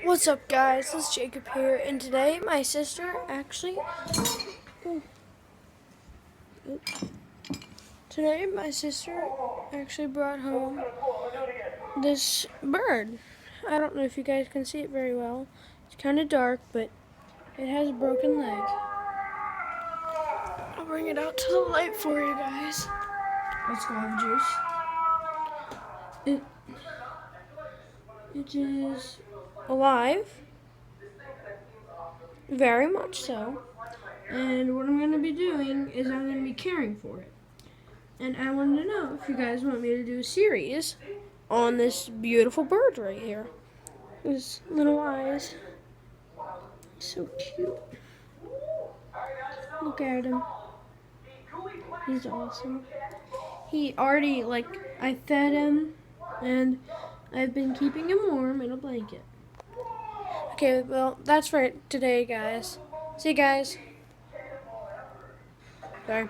What's up, guys? It's Jacob here, and today my sister actually. Today my sister actually brought home this bird. I don't know if you guys can see it very well. It's kind of dark, but it has a broken leg. I'll bring it out to the light for you guys. Let's go have juice. It is alive, very much so. And what I'm going to be doing is I'm going to be caring for it. And I wanted to know if you guys want me to do a series on this beautiful bird right here. His little eyes. So cute. Look at him. He's awesome. He already, I fed him, and I've been keeping him warm in a blanket. Okay, well, that's for today, guys. See you guys. Sorry.